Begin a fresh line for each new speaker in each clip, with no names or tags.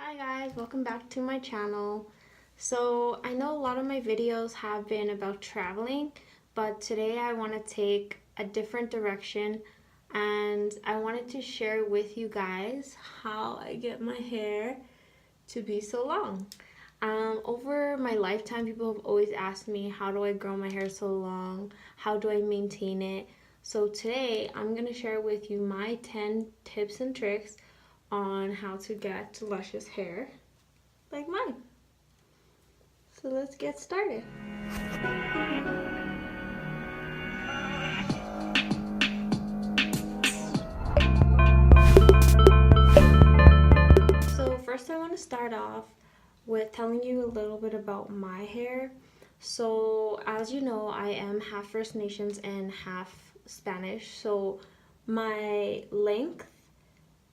Hi guys, welcome back to my channel. So I know a lot of my videos have been about traveling, but today I want to take a different direction and I wanted to share with you guys how I get my hair to be so long. Over my lifetime, people have always asked me, how do I grow my hair so long? How do I maintain it? So today I'm going to share with you my 10 tips and tricks on how to get luscious hair like mine. So let's get started. So first I want to start off with telling you a little bit about my hair. So as you know, I am half First Nations and half Spanish. So my length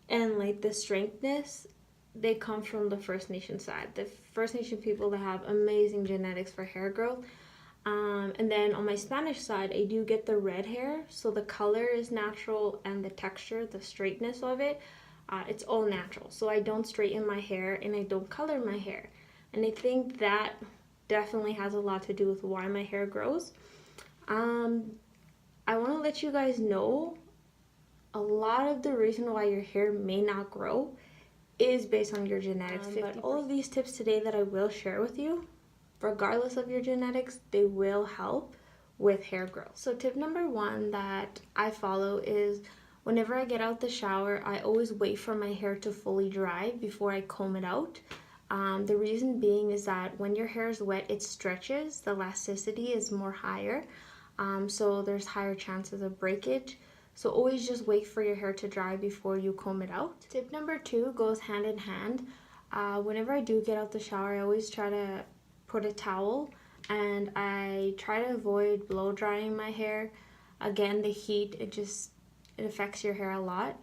and like the strengthness, they come from the First Nation side. The First Nation people that have amazing genetics for hair growth. And then on my Spanish side, I do get the red hair, so the color is natural and the texture, the straightness of it, it's all natural. So I don't straighten my hair and I don't color my hair. And I think that definitely has a lot to do with why my hair grows. I want to let you guys know a lot of the reason why your hair may not grow is based on your genetics. But all of these tips today that I will share with you, regardless of your genetics, they will help with hair growth. So tip number one that I follow is whenever I get out the shower, I always wait for my hair to fully dry before I comb it out. The reason being is that when your hair is wet, it stretches, the elasticity is more higher, so there's higher chances of breakage. So always just wait for your hair to dry before you comb it out. Tip number two goes hand in hand. Whenever I do get out the shower, I always try to put a towel and I try to avoid blow drying my hair. Again, the heat, it affects your hair a lot.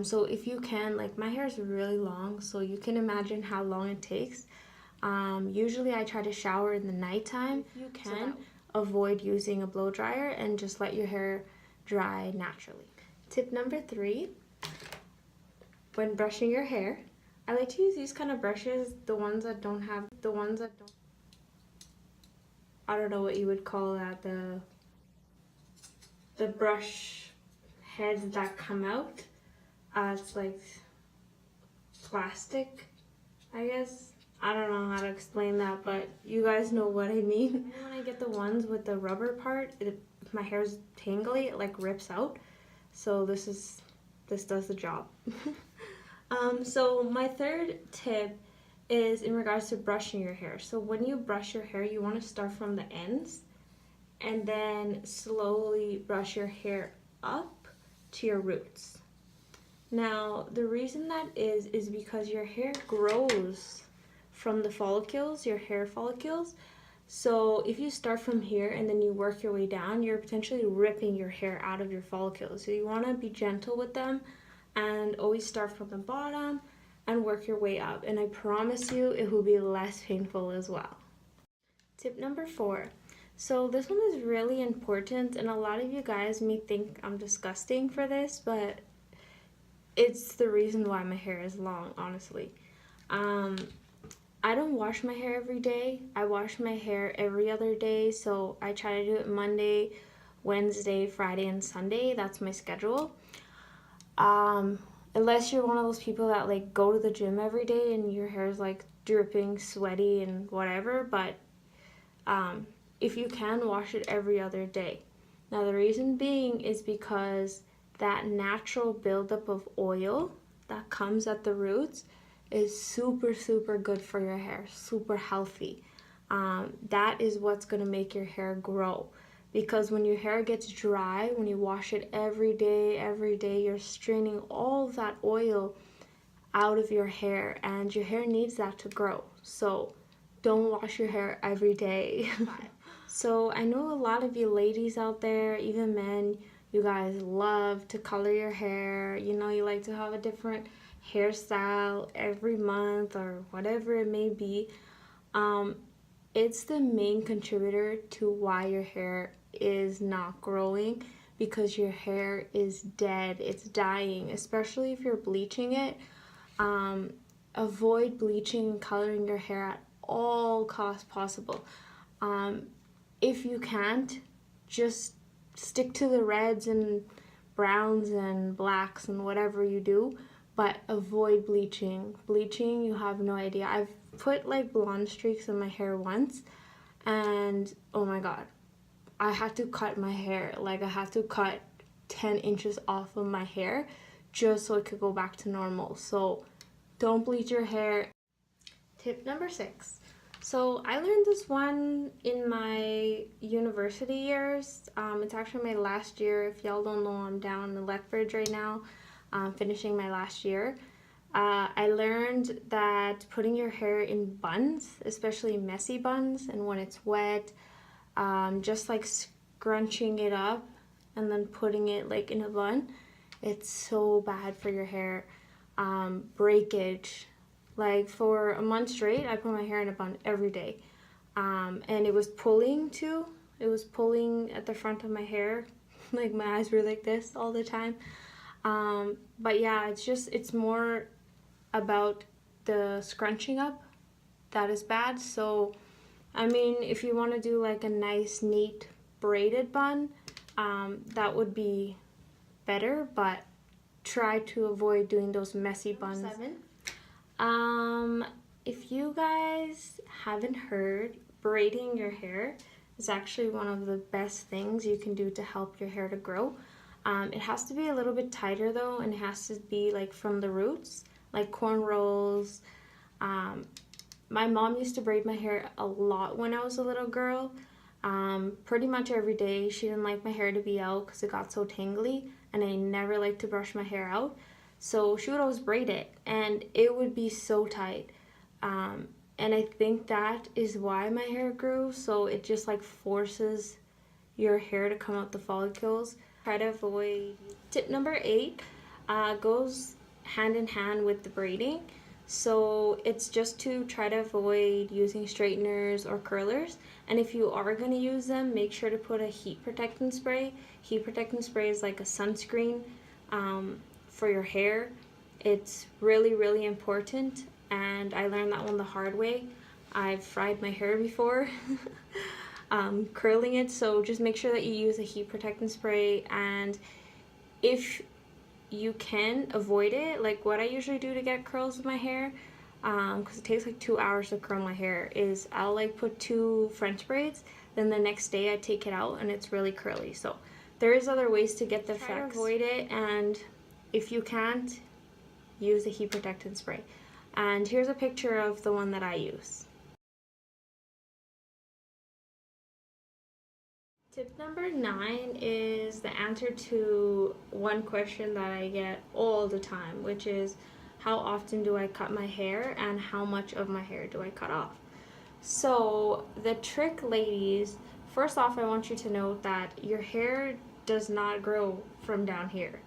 So if you can, like my hair is really long, so you can imagine how long it takes. Usually I try to shower in the nighttime. If you can, avoid using a blow dryer and just let your hair dry naturally. Tip number three, when brushing your hair, I like to use these kind of brushes, the ones that don't, I don't know what you would call that, the brush heads that come out. It's like plastic, I guess. I don't know how to explain that, but you guys know what I mean. And when I get the ones with the rubber part, if my hair's tangly, it like rips out. So this does the job. So my third tip is in regards to brushing your hair. So when you brush your hair, you want to start from the ends and then slowly brush your hair up to your roots. Now, the reason that is because your hair grows from the follicles, your hair follicles. So if you start from here and then you work your way down, you're potentially ripping your hair out of your follicles. So you want to be gentle with them and always start from the bottom and work your way up. And I promise you it will be less painful as well. Tip number four. So this one is really important and a lot of you guys may think I'm disgusting for this, but it's the reason why my hair is long, honestly. I don't wash my hair every day. I wash my hair every other day, so I try to do it Monday, Wednesday, Friday, and Sunday. That's my schedule. Unless you're one of those people that like go to the gym every day and your hair is like dripping, sweaty, and whatever, but if you can, wash it every other day. Now the reason being is because that natural buildup of oil that comes at the roots is super good for your hair, super healthy. That is what's gonna make your hair grow, because when your hair gets dry, when you wash it every day, you're straining all of that oil out of your hair and your hair needs that to grow. So don't wash your hair every day. So I know a lot of you ladies out there, even men, you guys love to color your hair. You know, you like to have a different hairstyle every month or whatever it may be. It's the main contributor to why your hair is not growing, because your hair is dead, it's dying, especially if you're bleaching it. avoid bleaching and coloring your hair at all costs possible. If you can't, just stick to the reds and browns and blacks and whatever you do, but avoid bleaching. Bleaching, you have no idea. I've put like blonde streaks in my hair once, and oh my god, I had to cut my hair. Like, I had to cut 10 inches off of my hair just so it could go back to normal. So don't bleach your hair. Tip number 6. So I learned this one in my university years. It's actually my last year. If y'all don't know, I'm down in Lethbridge right now, finishing my last year. I learned that putting your hair in buns, especially messy buns, and when it's wet, just like scrunching it up and then putting it like in a bun, it's so bad for your hair. Breakage. Like, for a month straight, I put my hair in a bun every day. And it was pulling too. It was pulling at the front of my hair. Like, my eyes were like this all the time. But yeah, it's more about the scrunching up that is bad. So, I mean, if you want to do like a nice, neat, braided bun, that would be better, but try to avoid doing those messy buns. 7. If you guys haven't heard, braiding your hair is actually one of the best things you can do to help your hair to grow. It has to be a little bit tighter though, and it has to be like from the roots, like cornrows. My mom used to braid my hair a lot when I was a little girl, pretty much every day. She didn't like my hair to be out because it got so tangly, and I never liked to brush my hair out. So she would always braid it, and it would be so tight. And I think that is why my hair grew. So it just like forces your hair to come out the follicles. Try to avoid. Tip number 8 goes hand in hand with the braiding. So it's just to try to avoid using straighteners or curlers. And if you are going to use them, make sure to put a heat protectant spray. Heat protectant spray is like a sunscreen for your hair. It's really, really important, and I learned that one the hard way. I've fried my hair before curling it, so just make sure that you use a heat protectant spray. And if you can avoid it, like what I usually do to get curls with my hair, because it takes like 2 hours to curl my hair, is I'll like put 2 French braids, then the next day I take it out and it's really curly. So there is other ways to get the effect. Try to avoid it, and if you can't, use the heat protectant spray. And here's a picture of the one that I use. Tip number 9 is the answer to one question that I get all the time, which is how often do I cut my hair and how much of my hair do I cut off? So the trick, ladies, first off, I want you to note that your hair does not grow from down here.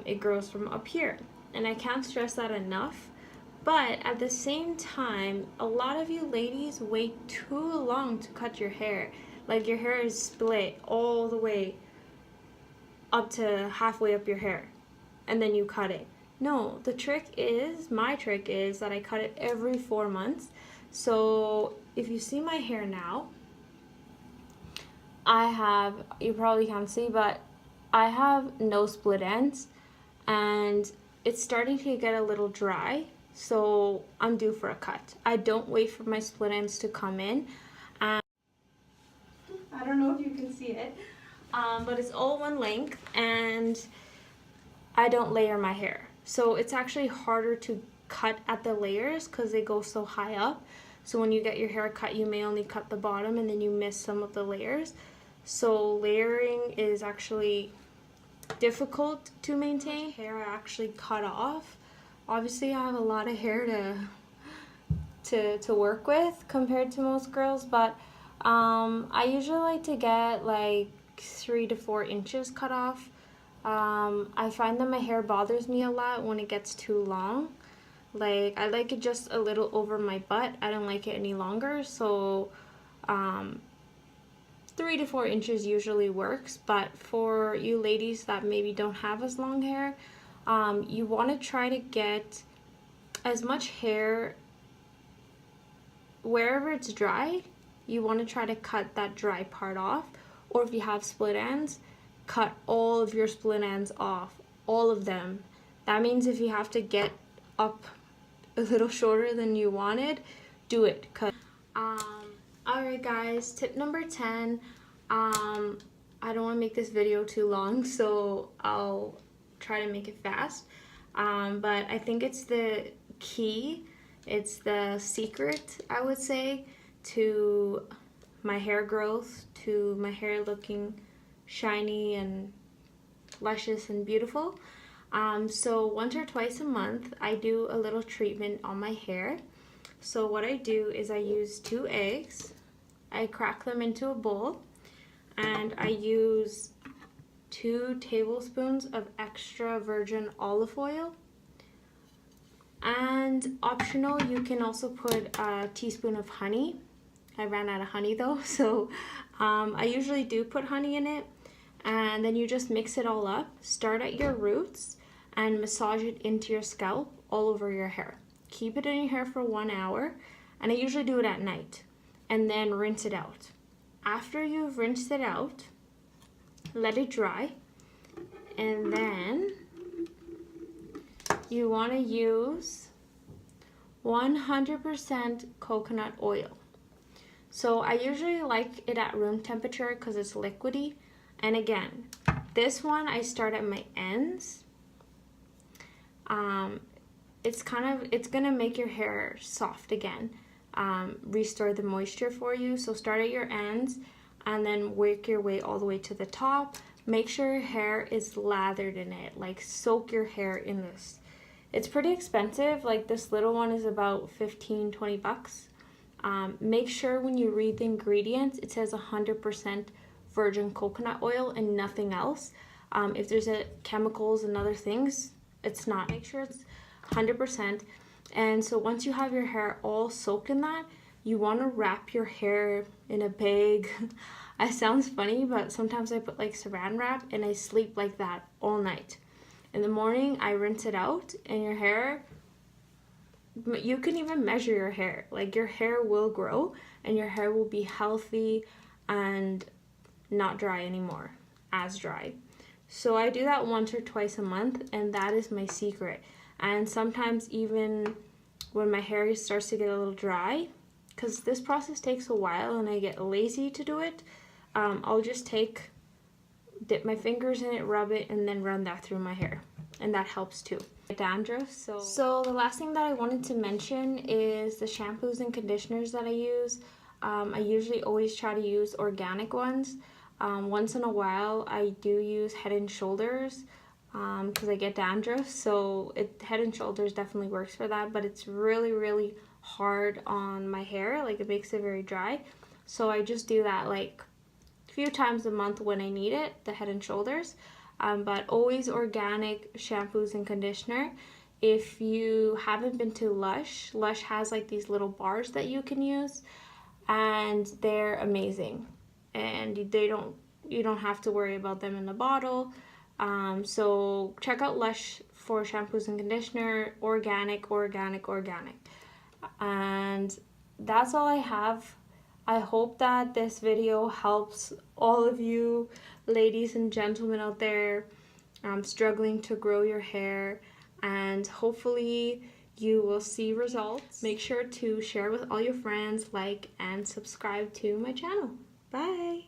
It grows from up here, and I can't stress that enough. But at the same time, a lot of you ladies wait too long to cut your hair. Like, your hair is split all the way up to halfway up your hair, and then you cut it. No, the trick is, my trick is that I cut it every 4 months. So if you see my hair now, I have, you probably can't see, but I have no split ends, and it's starting to get a little dry, so I'm due for a cut. I don't wait for my split ends to come in. I don't know if you can see it, but it's all one length, and I don't layer my hair. So it's actually harder to cut at the layers because they go so high up. So when you get your hair cut, you may only cut the bottom and then you miss some of the layers. So layering is actually difficult to maintain. Hair I actually cut off. Obviously I have a lot of hair to work with compared to most girls, but I usually like to get like 3 to 4 inches cut off. I find that my hair bothers me a lot when it gets too long. Like, I like it just a little over my butt. I don't like it any longer, so 3 to 4 inches usually works. But for you ladies that maybe don't have as long hair, you want to try to get as much hair, wherever it's dry, you want to try to cut that dry part off. Or if you have split ends, cut all of your split ends off, all of them. That means if you have to get up a little shorter than you wanted, do it. Alright guys, tip number 10. I don't want to make this video too long, so I'll try to make it fast. But I think it's the key, it's the secret, I would say, to my hair growth, to my hair looking shiny and luscious and beautiful. So once or twice a month, I do a little treatment on my hair. So what I do is I use 2 eggs, I crack them into a bowl, and I use 2 tablespoons of extra virgin olive oil. And optional, you can also put a teaspoon of honey. I ran out of honey though, so I usually do put honey in it. And then you just mix it all up. Start at your roots and massage it into your scalp all over your hair. Keep it in your hair for 1 hour, and I usually do it at night. And then rinse it out. After you've rinsed it out, let it dry, and then you want to use 100% coconut oil. So I usually like it at room temperature because it's liquidy. And again, this one I start at my ends. It's gonna make your hair soft again, restore the moisture for you. So start at your ends and then work your way all the way to the top. Make sure your hair is lathered in it, like soak your hair in this. It's pretty expensive, like this little one is about 15-20 bucks. Make sure when you read the ingredients, it says 100% virgin coconut oil and nothing else. If there's chemicals and other things, it's not. Make sure it's 100%. And so once you have your hair all soaked in that, you want to wrap your hair in a bag. It sounds funny, but sometimes I put like saran wrap and I sleep like that all night. In the morning, I rinse it out, and your hair, you can even measure your hair. Like your hair will grow and your hair will be healthy and not dry anymore, as dry. So I do that once or twice a month, and that is my secret. And sometimes even when my hair starts to get a little dry, because this process takes a while and I get lazy to do it, I'll just dip my fingers in it, rub it, and then run that through my hair, and that helps too. Dandruff. So the last thing that I wanted to mention is the shampoos and conditioners that I use. I usually always try to use organic ones. Once in a while I do use Head and Shoulders because I get dandruff, so Head and Shoulders definitely works for that, but it's really hard on my hair, like it makes it very dry. So I just do that like a few times a month when I need it, the Head and Shoulders. But always organic shampoos and conditioner. If you haven't been to Lush has like these little bars that you can use, and they're amazing, and you don't have to worry about them in the bottle. So check out Lush for shampoos and conditioner, organic. And that's all I have. I hope that this video helps all of you ladies and gentlemen out there struggling to grow your hair, and hopefully you will see results. Make sure to share with all your friends, like, and subscribe to my channel. Bye!